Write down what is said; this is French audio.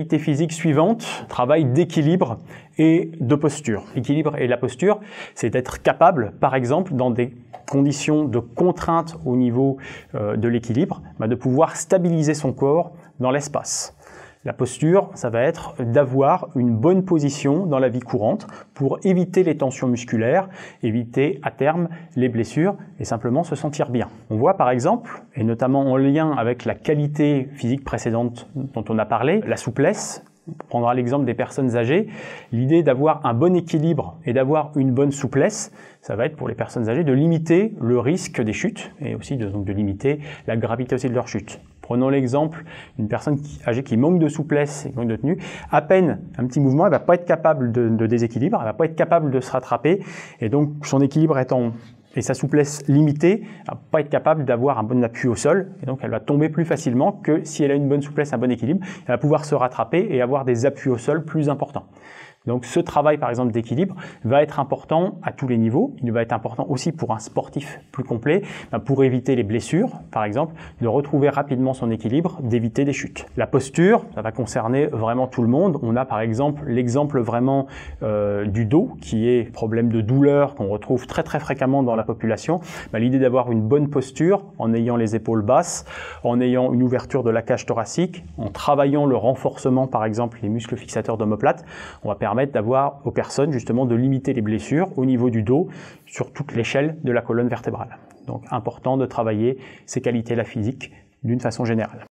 qualités physiques suivantes, travail d'équilibre et de posture. L'équilibre et la posture, c'est d'être capable, par exemple, dans des conditions de contrainte au niveau de l'équilibre, de pouvoir stabiliser son corps dans l'espace. La posture, ça va être d'avoir une bonne position dans la vie courante pour éviter les tensions musculaires, éviter à terme les blessures et simplement se sentir bien. On voit par exemple, et notamment en lien avec la qualité physique précédente dont on a parlé, la souplesse. On prendra l'exemple des personnes âgées. L'idée d'avoir un bon équilibre et d'avoir une bonne souplesse, ça va être pour les personnes âgées de limiter le risque des chutes et aussi de limiter la gravité aussi de leur chute. Prenons l'exemple d'une personne âgée qui manque de souplesse et manque de tenue. À peine un petit mouvement, elle ne va pas être capable de déséquilibre, elle ne va pas être capable de se rattraper et donc son équilibre et sa souplesse limitée, elle ne va pas être capable d'avoir un bon appui au sol et donc elle va tomber plus facilement que si elle a une bonne souplesse, un bon équilibre, elle va pouvoir se rattraper et avoir des appuis au sol plus importants. Donc ce travail par exemple d'équilibre va être important à tous les niveaux. Il va être important aussi pour un sportif plus complet, pour éviter les blessures par exemple, de retrouver rapidement son équilibre, d'éviter des chutes. La posture, ça va concerner vraiment tout le monde. On a par exemple l'exemple vraiment du dos qui est problème de douleur qu'on retrouve très fréquemment dans la population. L'idée d'avoir une bonne posture en ayant les épaules basses, en ayant une ouverture de la cage thoracique, en travaillant le renforcement par exemple les muscles fixateurs d'omoplate, on va permettre d'avoir aux personnes justement de limiter les blessures au niveau du dos sur toute l'échelle de la colonne vertébrale. Donc important de travailler ces qualités-là physiques d'une façon générale.